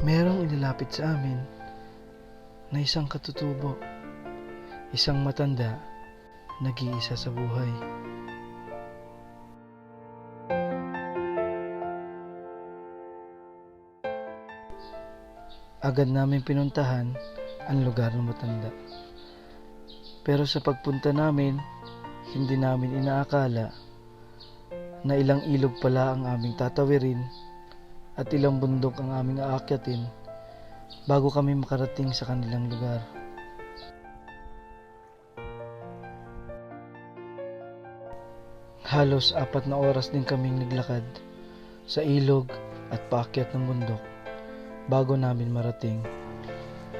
Merong inilapit sa amin na isang katutubo, isang matanda, nag-iisa sa buhay. Agad namin pinuntahan ang lugar ng matanda. Pero sa pagpunta namin, hindi namin inaakala na ilang ilog pala ang aming tatawirin at ilang bundok ang aming aakyatin bago kami makarating sa kanilang lugar. Halos 4 na oras din kaming naglakad sa ilog at paakyat ng bundok bago namin marating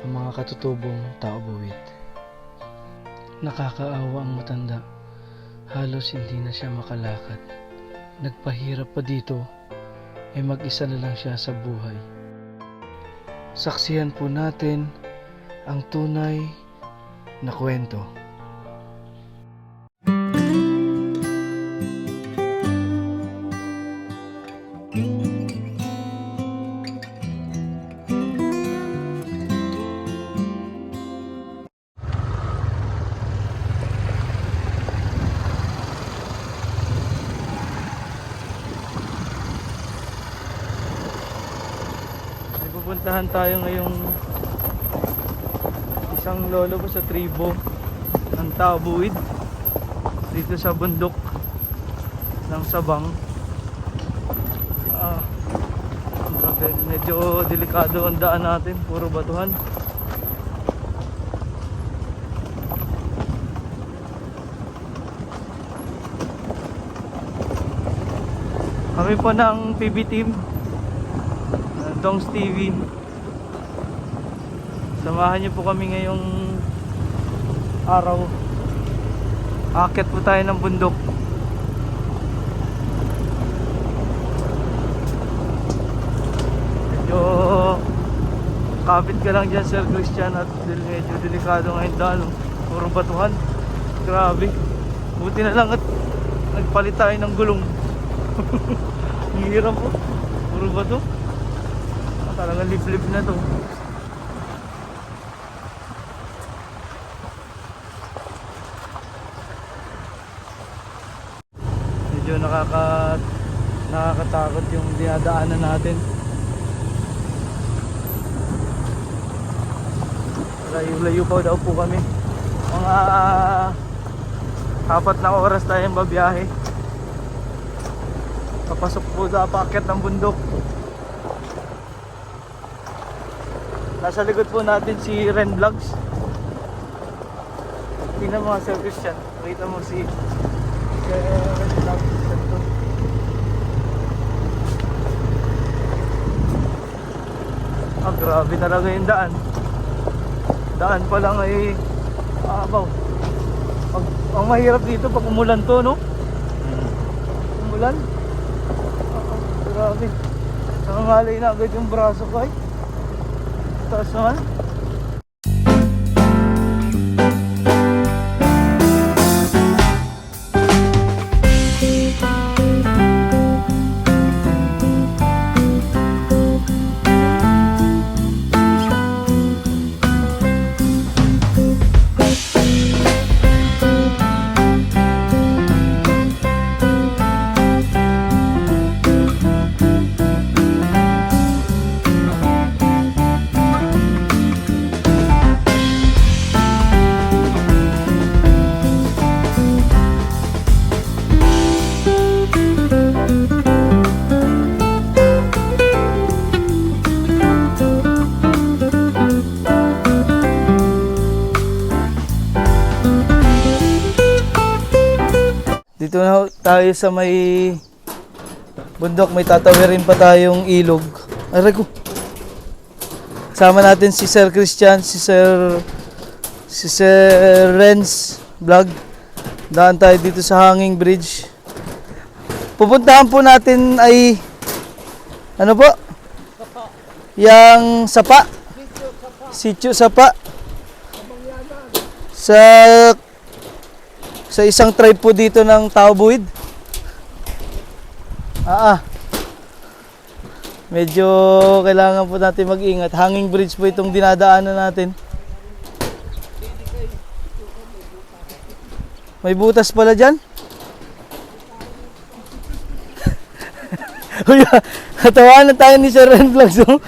ang mga katutubong tao-buwid. Nakakaawa ang matanda. Halos hindi na siya makalakad. Nagpahirap pa dito ay mag-isa na lang siya sa buhay. Saksihan po natin ang tunay na kwento. Pupuntahan tayo ngayong isang lolo ko sa tribo ng tao-buwid dito sa bundok ng Sabang. Medyo delikado ang daan natin, puro batuhan. Kami po ng PB team Dongs TV. Samahan niyo po kami ngayong araw. Aakyat po tayo ng bundok. Medyo kapit ka lang dyan, Sir Christian, at medyo delikado ngayon daan. Puro batuhan. Grabe. Buti na lang at nagpalit tayo ng gulong. Hirap po. Puro bato. Talagang liblib na to. Medyo nakakatakot yung dinadaanan natin. Layo-layo pa daw po kami. Mga 4 na oras tayong babiyahe. Papasok po sa paakyat ng bundok. Nasa likod po natin si Ren Vlogs. Tingnan mo Sir Christian. Makita mo si Ren Vlogs. Grabe talaga yung daan. Daan pa lang ay abaw. Ang mahirap dito pag umulan to, no? Umulan. Grabe. Nangangalay na agad yung braso ko ay. Taas naman. Dito na tayo sa may bundok, may tatawirin pa tayong ilog. Aray ko. Kasama natin si Sir Christian, si Sir Renz Vlog. Daan tayo dito sa hanging bridge. Pupuntahan po natin ay ano po? Yang Sapa. Sitio Sapa. Sa isang tribe po dito ng tao-buwid. Medyo kailangan po natin mag-ingat. Hanging bridge po itong dinadaanan natin. May butas pala dyan. Uy, katawanan tayo ni Sir Ren Vlogs. Oh.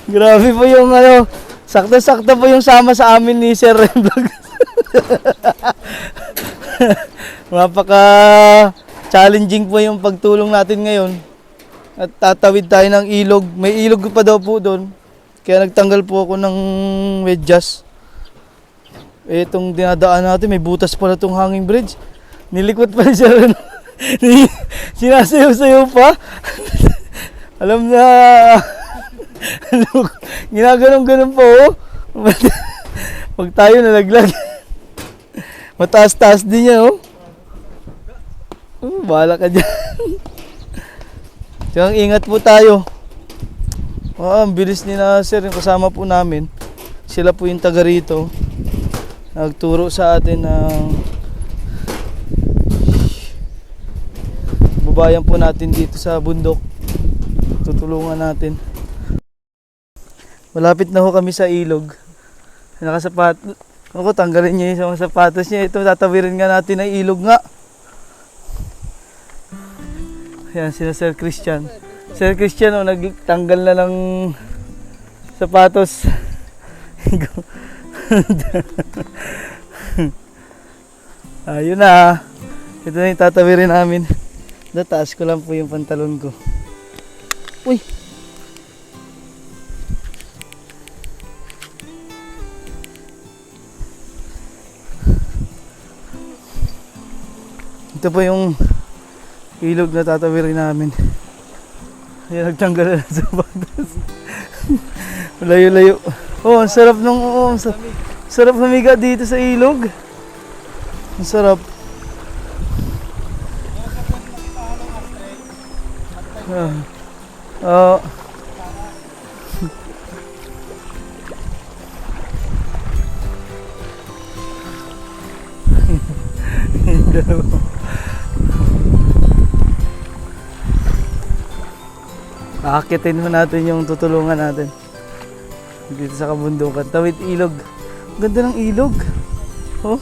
Grabe po yung ano, sakto-sakto po yung sama sa amin ni Sir Ren Vlogs. Mapaka challenging po yung pagtulong natin ngayon. At tatawid tayo ng ilog. May ilog pa daw po doon. Kaya nagtanggal po ako ng medyas. Itong dinadaan natin, may butas pala itong hanging bridge. Nilikot pa siya rin. Sinasayaw-sayaw pa. Alam na. Ginaganon-ganon po. Oh. Pag tayo nalaglag. Mataas-taas din yan. Oh. Bahala ka dyan. Kaya ingat po tayo. Ang bilis ni na sir, yung kasama po namin. Sila po yung taga rito. Nagturo sa atin ng babayan po natin dito sa bundok. Tutulungan natin. Malapit na ho kami sa ilog. Nakasapat. Ako, tanggalin niya yung mga sapatos niya. Ito, tatawirin nga natin ang ilog nga. Ayan, sila Sir Christian. Sir Christian, oh, nagtanggal na ng sapatos. Ayun na. Ito na yung tatawirin namin. Taas ko lang po yung pantalon ko. Uy! Ito po yung ilog na tatawirin namin. Ayan, nagtanggal na ng sapatos. Layo-layo. Oh, ang sarap nung sarap humiga dito sa ilog. Ang sarap. Aakitin mo natin yung tutulungan natin dito sa kabundukan. Tawid ilog. Ganda ng ilog. Oh.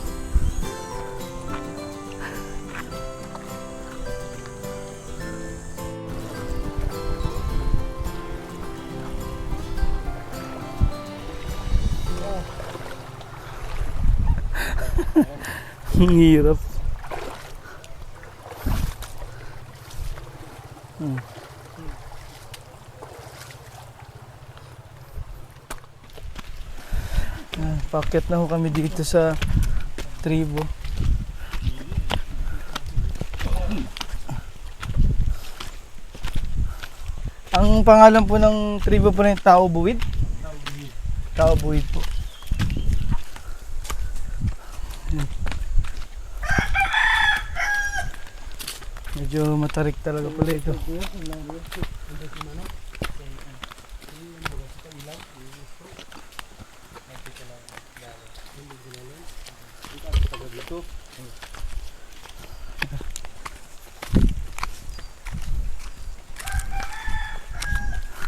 Ang hirap. Paket na ho kami dito sa tribo. Ang pangalan po ng tribo po na yung Tao Buwid? Tao Buwid po. Medyo matarik talaga pala ito.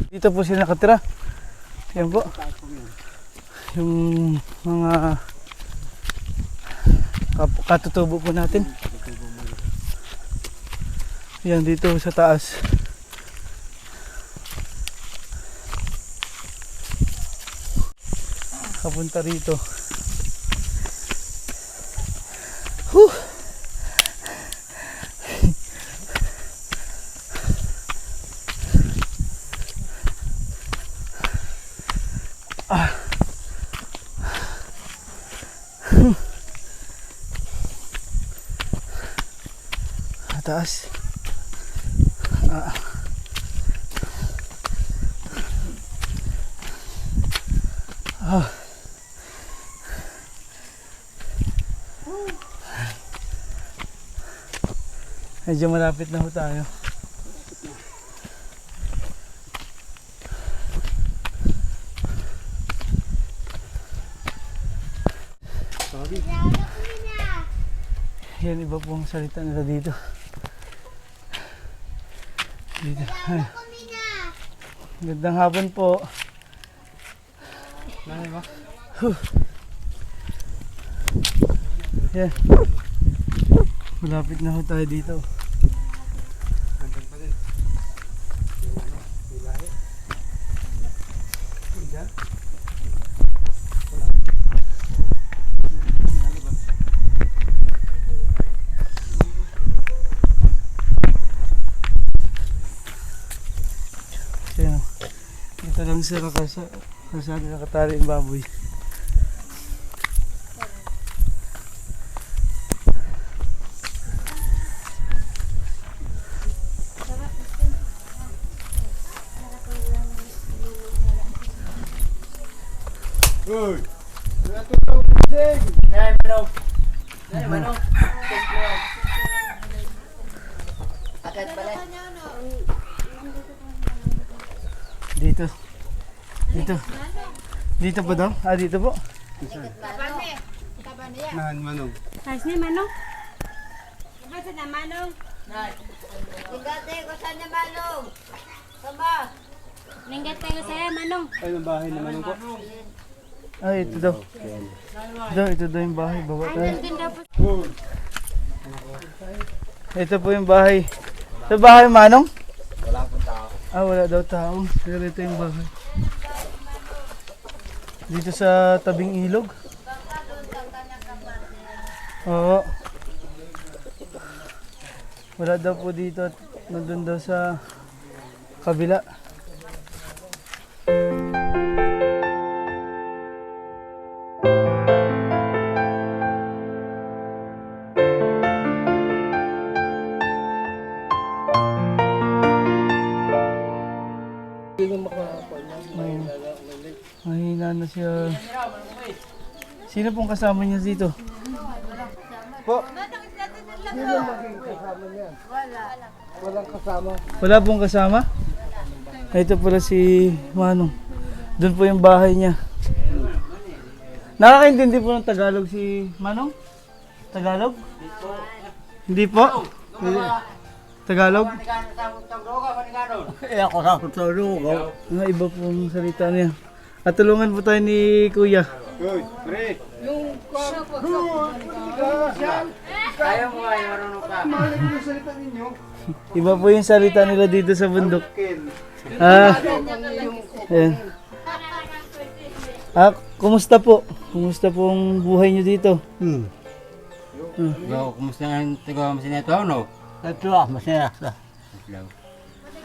Dito po sila nakatira. Yan po. Yung mga katutubo po natin. Yan dito sa taas. Kapunta rito. Taas. Medyo malapit na ho tayo. Yan, iba po ang salita nila dito. Dito. Gandang hapon po. Nanay ba? Yan. Malapit na ho tayo dito. Nandun pa din. May lahi. Diyan? Yan. Dito lang sa kasada nakatali yung baboy. Uy! Dito. Dito. Dito po daw? Ah, dito po. Nahan manong. Ayos ni Manong. Basta na Manong. Tingate ko saan niya balong? Sama. Ninggat tayo sa'yo Manong. Ay, ang bahay na manong ko. Ah, ito daw. Ito daw yung bahay. Baba Ay, tayo. nandun daw po. Ito po yung bahay. Ito bahay, Manong? Wala po tao. Ah, wala daw tao. Pero ito yung bahay. Dito sa tabing ilog. Oo. Wala daw po dito at nandun daw sa kabila. Mahina na siya. Sino pong kasama niya dito? Po! Wala pong kasama? Ito pala si Manong. Doon po yung bahay niya. Nakakaintindi po ng Tagalog si Manong? Tagalog? Hindi po? Tagalog? Eh, ako sa tutulog. Mga iba pong salita niya. At tulungan po tayo ni Kuya. Uy! Pre! Kaya mo nga yung marunong ka. Mahal yung salita ninyo. Iba po yung salita nila dito sa bundok. Ken. Ah, ayan. Ah, kumusta po? Kumusta pong buhay niyo dito? Yo, kumusta ang taga masina ito, no? Ito masaya sa.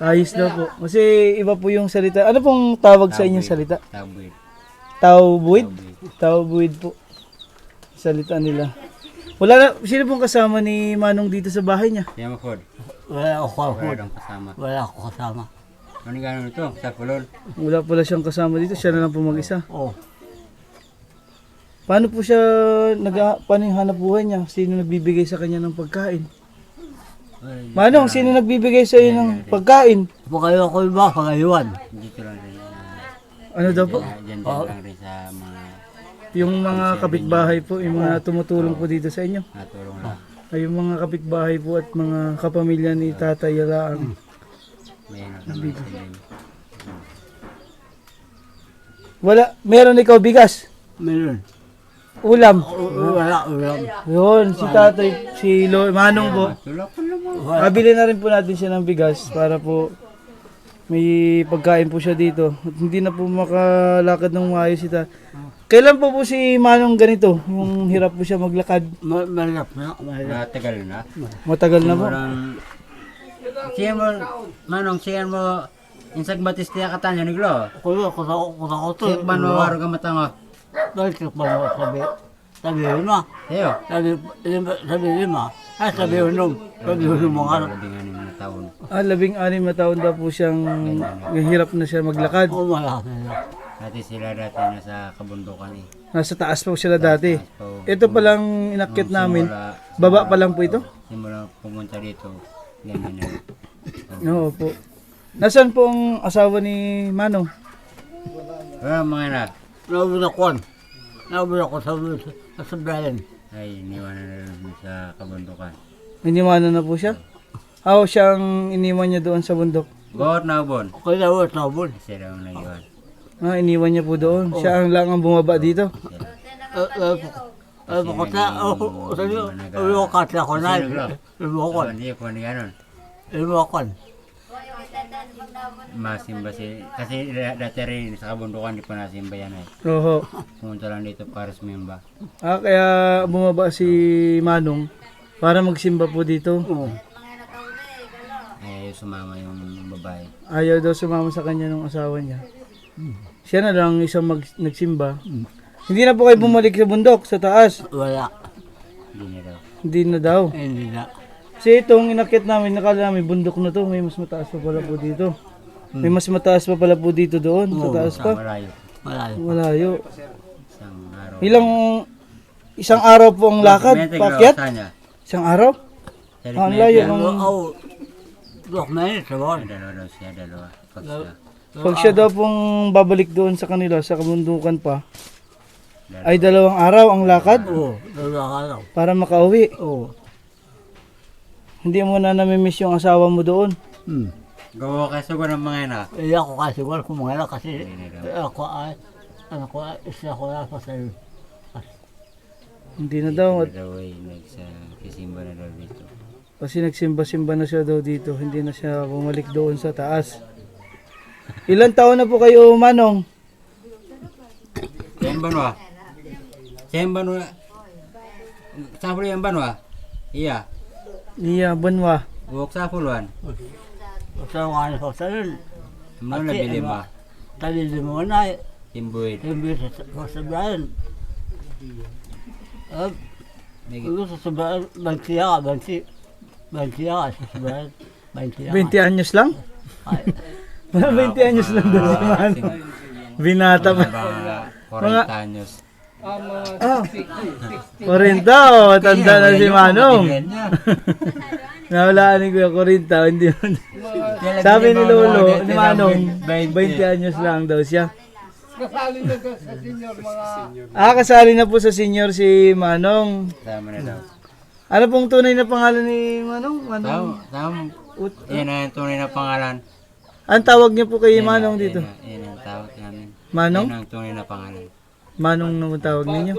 Ayos daw po. Kasi iba po yung salita. Ano pong tawag sa inyong salita? Tabwid. Tawbuid? Tawbuid po. Salita nila. Wala na, sino pong kasama ni Manong dito sa bahay niya? Siya makod. Wala ako Wala lang kasama. Wala ako kasama. Ano gano'n ito? Sa pulol? Wala pala siyang kasama dito, siya na lang po mag-isa. Oh. Paano po siya, paano yung hanap buhay niya? Sino nagbibigay sa kanya ng pagkain? Manong, sino nagbibigay sa iyo ng pagkain? Pagayo ako ba? Pagayuan. Dito lang rin. Ano daw po? Diyan lang rin sa mga Yung mga kapitbahay po, yung mga tumutulong po dito sa inyo. natulong lang. Ay, yung mga kapitbahay po at mga kapamilya ni Tatay Yalaang. May ano naman sila. Wala, meron ikaw bigas, Meron. ulam. Wala ulam. Yun, si Tatay, si Manong po. Tulak ko naman. Kabili na rin po natin siya ng bigas para po may pagkain po siya dito. At hindi na po makalakad ng maayos si Tatay. Kailan po si Manong ganito? Yung hirap po siya maglakad. Malap na. Malap. Matagal na. Matagal na po. Parang siya mo, manong siya mo, insag batis niya katanya niglo. Kuya, kusa ko to. Siya man mawaro ka matangot. Dahil siya pa mo sabi lima. Siyo. Sabi lima. Ay, sabi unong. Sabi unong mga ano. Labing anim na taon. 16 na taon daw po siyang hirap na siya maglakad. Oo, malap na. Dati sila dati nasa kabundukan eh. Nasa taas po sila dati. So, Ito palang inakyat namin. simula- Baba pa lang po ito? Simula pumunta dito, ganyan na. Oo po. Nasaan po ang asawa ni Manong? Pero mga anak, Nabula ko sa Brian. ay iniwanan na rin sa kabundukan. Iniwanan na po siya? Siyang iniwan niya doon sa bundok. Gawat na bon. Kaya wala sabon. Siya daw ang naiwan. Iniwan niya po doon. Siya ang lang ang bumaba dito. Pakata, iwakat ako na. Iwakan. Hindi ko ni ganon. Iwakan. Masimba si kasi dati rin sa kabundukan di pa nasimba yan eh. Oho. Pumunta lang dito para sumimba. Kaya bumaba si Manong para magsimba po dito. Oo. Eh sumama yung babae. Ayaw daw sumama sa kanya ng asawa niya. Siya na lang isang nagsimba. Hindi na po kayo bumalik sa bundok, sa taas. Wala. Hindi na daw. Hindi na daw. Hindi na. Kasi itong inakit namin, nakala namin bundok na to. May mas mataas pa pala po dito. May mas mataas pa pala po dito doon. Sa taas pa. Malayo. Malayo. Malayo. Isang araw. Isang araw po ang lakad, May paakyat. tiglaw sa niya. Isang araw? Salit Ang na layo yan. ng... Oo. 2 minutes, sabon. Dalawa daw siya, dalawa. Pag siya. Pag siya daw pong babalik doon sa kanila, sa kabundukan pa, Dalawa. ay 2 araw ang lakad Oo. Dalawa ka lang. para makauwi. Oo. Hindi mo na namimiss yung asawa mo doon. Gawa ka sa ng mga ina. Iya ko kasi wala kung mga kasi Hindi na daw. ako ay isa ko na pa sa Hindi na daw. Hindi na daw eh. Nagsisimba na daw dito. Kasi nagsimba-simba na siya daw dito. Hindi na siya bumalik doon sa taas. Ilan taon na po kayo, Manong? Yan banwa. Yan banwa. Sapul yan banwa. Iya. Iya, Banwa. Uwak sapuluan. sa mga ko sa yun. Ano na bili ba? Tali mo na Timbuid. hindi sa sabayan. Ano sa sabayan, bansiya ka sa sabayan. 20 anyos lang? Mga 20 anyos lang doon si Manong. Binata pa. Mga 40 anyos. Ah, 40, matanda na si Manong. Nawalaan ni Kuya 40, hindi man. Sabi ni Lolo, ni Manong, 20 anyos lang daw siya. Kasali na po sa senior si Manong. Sama na daw. Ano pong tunay na pangalan ni Manong? Tama. Yan ang tunay na pangalan. Ang tawag niyo po kay Manong dito? Yan ang tawag namin. Manong? Yan ang tunay na pangalan. Manong naman tawag ninyo?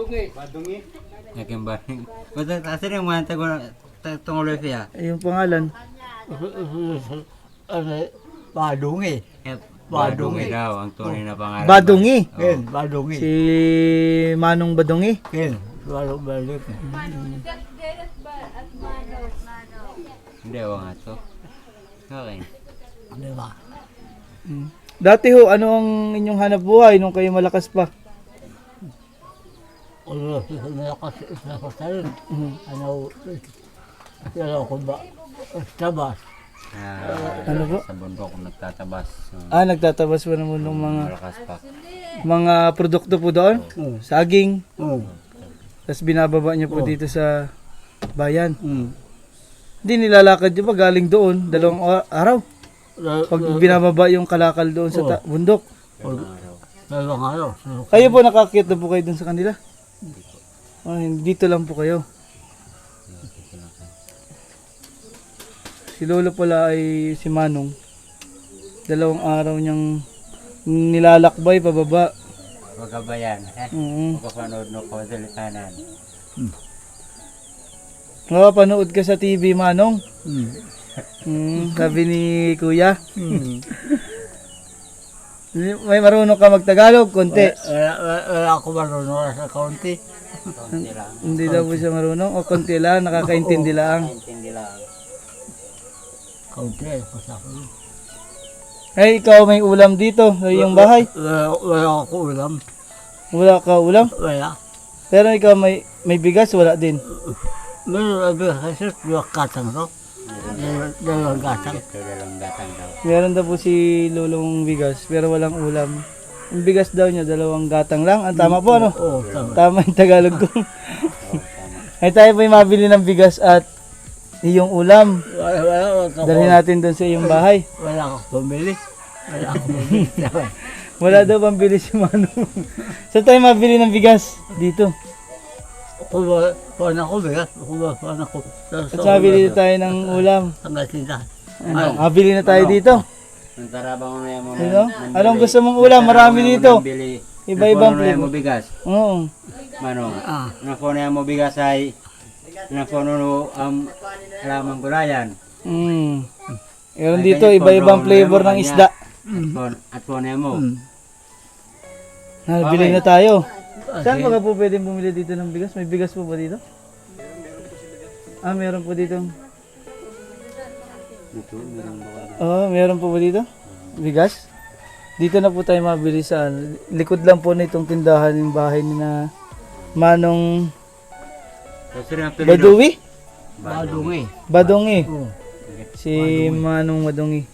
Nakimbang. Basta kasi yung mga tunguloy siya. Yung pangalan. Badungi. Badungi daw ang tunay na pangalan. Badungi. Ken, badungi. Si Manong Badungi. Ken, badungi. Hindi, ako nga to. Okay. Di ba? Dati ho, ano ang inyong hanap buhay nung kayo malakas pa? Ano, nalakas sa yun. Ano, pero ako ba, tabas. Ano po? Sa bundok nagtatabas. Nagtatabas pa naman ng Malakas pa. mga produkto po doon? Saging. Oo. Tapos binababa niyo po dito sa bayan. Hindi nilalakad niyo pa galing doon, 2 araw. Pag binababa yung kalakal doon sa bundok. Dalawang araw. Kayo po nakakit na po kayo doon sa kanila? Dito lang po kayo. Si Lolo pala ay si Manong. 2 araw niyang nilalakbay pababa. Huwag ka ba yan? Magpapanood no ko sa litanan. Panood ka sa TV, Manong? Sabi ni Kuya. May marunong ka magtagalog, konti. Wala ako marunong sa kaunti. Hindi daw po siya marunong. O konti lang, nakakaintindi lang. Hindi lang. Kaunti, pasako yun. Ay, ikaw may ulam dito sa iyong bahay. Wala ako ulam. Wala ka ulam. Wala. Pero ikaw may bigas, wala din. Meron kasi 2 katang to. 2 katang. Dalawang gatang daw. Meron daw po si Lolong bigas, pero walang ulam. Yung bigas daw niya, 2 gatang lang. Ang tama po, ano? Oo, tama. Tama yung Tagalog ko. Ay tayo po mabili ng bigas at iyong ulam. Dalhin natin doon sa iyong bahay. Wala akong pumili. Wala akong pumili. Wala daw pambili si Manong. Saan tayo mabili ng bigas? Dito. Kuha ako bigas. Kuha ako. At mabili tayo ng ulam. Hanggang sinta. Mabili na tayo dito. Nantarabang mo na yan mo. Ano? Anong gusto mong ulam? Marami dito. Iba-ibang mo flavor. bigas. Oo. Manong. Nakuha na yan mo bigas ay nakuha no lamang gulayan. Meron dito iba-ibang flavor ng isda. At po na mo. Nabili na tayo. Saan ba ka po pwedeng bumili dito ng bigas? May bigas po ba dito? Meron po dito. Meron po ba dito? Bigas? Dito na po tayo mabili sa likod lang po nitong tindahan yung bahay ni na Manong Baduwi? Badungi. Badongi. Si Manong Badongi.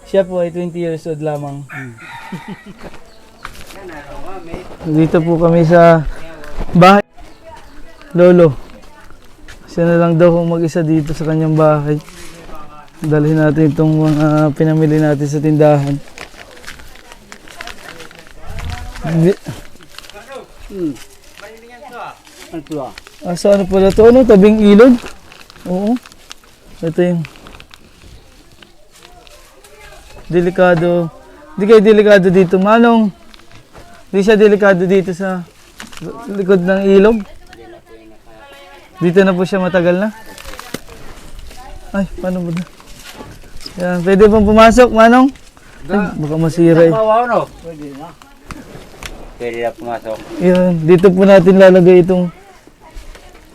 Siya po ay 20 years old lamang. Dito po kami sa bahay. Lolo. Siya na lang daw kung mag-isa dito sa kanyang bahay. Dalhin natin itong mga pinamili natin sa tindahan. Sa ano pala ito? Ano? Tabing ilog? Oo. Ito yung delikado. Hindi kayo delikado dito, Manong. Hindi siya delikado dito sa likod ng ilog. Dito na po siya matagal na. Ay, paano ba? Yan, pwede pong pumasok, Manong? Ay, baka masira eh. no? Pwede na pumasok. Yan, dito po natin lalagay itong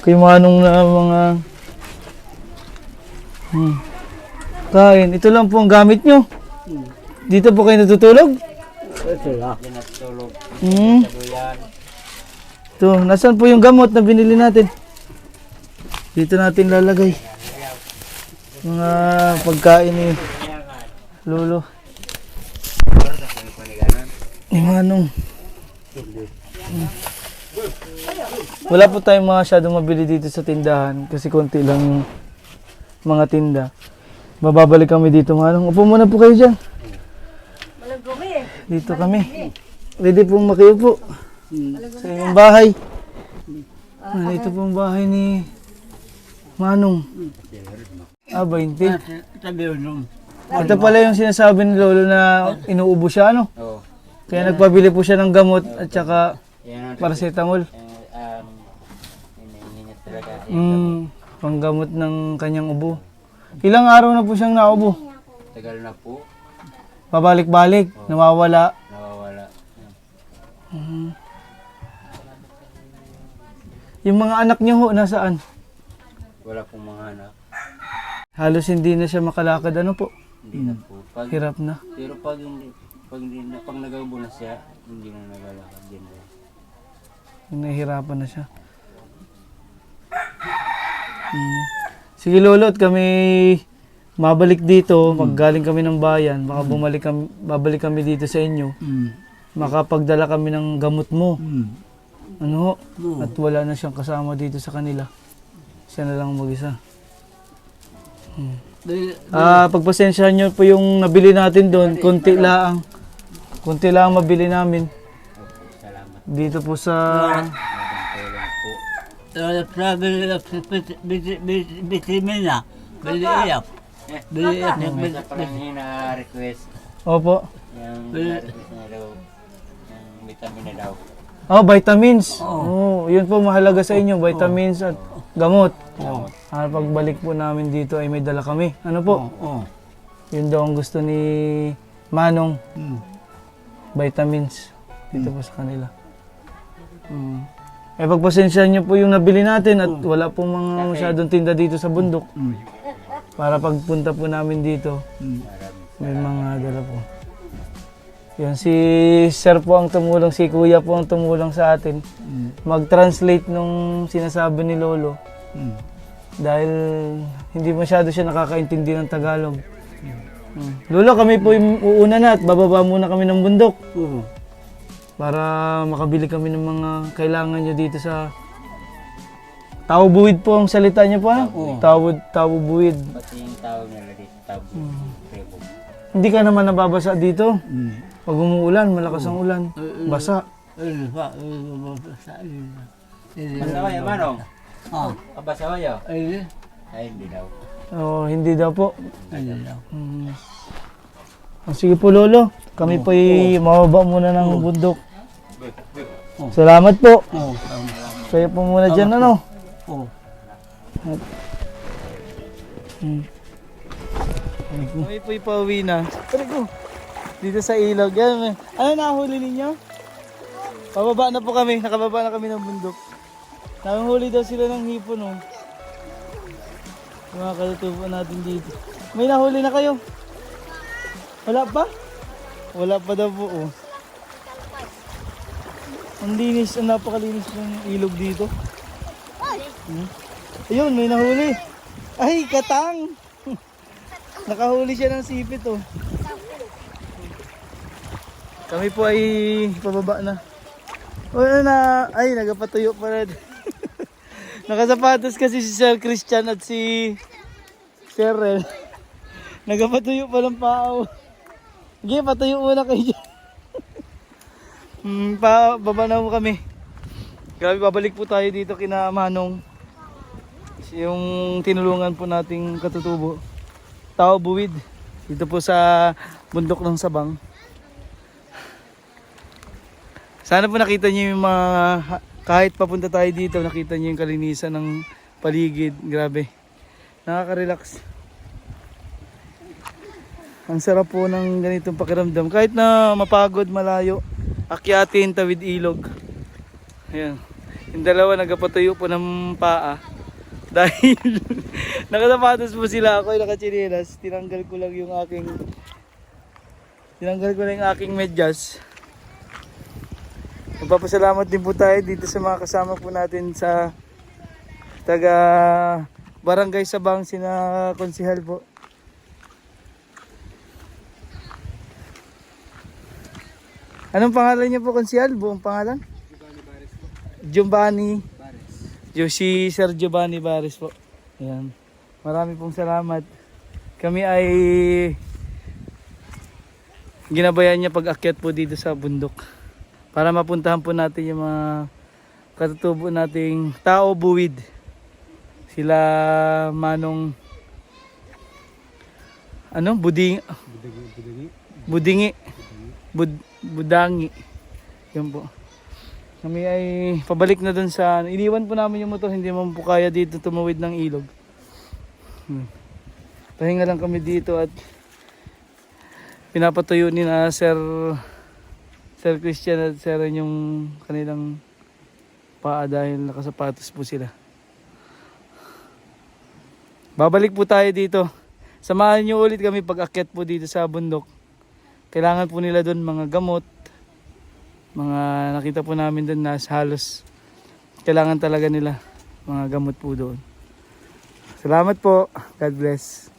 kay Manong na mga kain. Ito lang po ang gamit nyo. Dito po kayo natutulog? Ito lang. Hindi na tulog. Ito, nasaan po yung gamot na binili natin? Dito natin lalagay. Mga pagkain ni Lolo. Ni Manong. Wala po tayong masyadong mabili dito sa tindahan kasi konti lang yung mga tinda. Bababalik kami dito, Manong. Upo muna po kayo dyan. Dito kami. Pwede pong makiupo sa inyong bahay. Ito pong bahay ni Manong. 20. Sabi nung. Ito pala yung sinasabi ni Lolo na inuubo siya, ano? Oo. Kaya nagpabili po siya ng gamot at saka paracetamol. Hinihinit talaga. Panggamot ng kanyang ubo. Ilang araw na po siyang naubo? Tagal na po. Pabalik-balik, nawawala. Nawawala. Yung mga anak niyo ho, nasaan? Wala pong mga anak. Halos hindi na siya makalakad, ano po? Hindi na po. Hirap na. Pero pag nagaubo na siya, hindi na nagalakad din. Nahihirapan na siya. Sige Lolo, at kami mabalik dito, maggaling kami ng bayan, baka babalik kami dito sa inyo. Makapagdala kami ng gamot mo. Ano ho? At wala na siyang kasama dito sa kanila. Siya na lang mag-isa. Pagpasensyahan nyo po yung nabili natin doon, konti lang. Konti lang mabili namin. Salamat. Dito po sa... Sabi nila, bitimin na. Bili iyak. Bili iyak. May isa palang hina-request. Opo. Yung request na daw. Yung vitamin na daw. Vitamins. Yun po mahalaga sa inyo, vitamins at gamot. Pagbalik po namin dito ay may dala kami. Ano po? Yun daw ang gusto ni Manong. Vitamins. Dito po sa kanila. Pagpasensyahan nyo po yung nabili natin at wala pong mga masyadong tinda dito sa bundok. Para pagpunta po namin dito, may mga dala po. Yan, si Sir po ang tumulong, si Kuya po ang tumulong sa atin. Mag-translate nung sinasabi ni Lolo. Dahil hindi masyado siya nakakaintindi ng Tagalog. Lolo, kami po yung uuna na at bababa muna kami ng bundok. Para makabili kami ng mga kailangan nyo dito sa... Tao-buwid po ang salita niya po, ano? Tao-buwid. Pati yung tawag nila dito, tabo. Hindi ka naman nababasa dito. Pag umuulan, malakas ang ulan. Basa. Basawa yan, Manong? Basawa yan? Ay, hindi daw. Hindi daw po. Sige po lolo, kami po ay mababa muna ng bundok. Salamat po. Oo. Kayo po muna dyan ano. Oo. Kami po ipauwi na. Dito sa ilog. Yan, ano nahuli ninyo? Pababa na po kami. Nakababa na kami ng bundok. Nahuli daw sila ng hipon oh. Mga katutubo natin dito. May nahuli na kayo? Wala pa? Wala pa daw po oh. Ang linis, ang napakalinis ng ilog dito. Ayun, may nahuli. Ay, katang! Nakahuli siya ng sipit oh. Kami po ay pababa na. O na, ay nagapatuyo pa rin. Nakasapatos kasi si Sir Christian at si Sir Rel. Nagapatuyo pa ng pao. Sige, patuyo muna kayo dyan. Baba na po kami. Grabe, babalik po tayo dito kina Manong. Yung tinulungan po nating katutubo. Tao Buwid. Dito po sa bundok ng Sabang. Sana po nakita niyo yung mga, kahit papunta tayo dito, nakita niyo yung kalinisan ng paligid. Grabe. Nakaka-relax. Ang sarap po ng ganitong pakiramdam. Kahit na mapagod, malayo, akyatin, tawid ilog. Ayan. Yung dalawa nagapatuyo po ng paa. Dahil nakasapatos po sila, ako ay nakachinelas. Tinanggal ko lang yung aking medyas. Magpapasalamat din po tayo dito sa mga kasama po natin sa taga Barangay Sabang, sina Konsihal po. Anong pangalan niyo po, Konsihal? Buong pangalan? Giovanni Bares. Si Sir Giovanni Bares po. Ayan. Marami pong salamat. Kami ay ginabayan niya pag-akyat po dito sa bundok. Para mapuntahan po natin yung mga katutubo nating Tao Buwid. Sila Manong Budingi. Budangi. Yun po. Kami ay pabalik na dun sa, iniwan po namin yung motor, hindi man po kaya dito tumawid ng ilog. Pahinga lang kami dito at pinapatuyo ni na Sir Christian at Sir yung kanilang paa dahil nakasapatos po sila. Babalik po tayo dito. Samahan nyo ulit kami pag-akyat po dito sa bundok. Kailangan po nila doon mga gamot. Mga nakita po namin doon na halos kailangan talaga nila mga gamot po doon. Salamat po. God bless.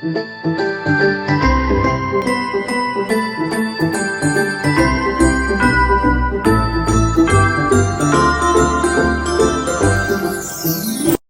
Thank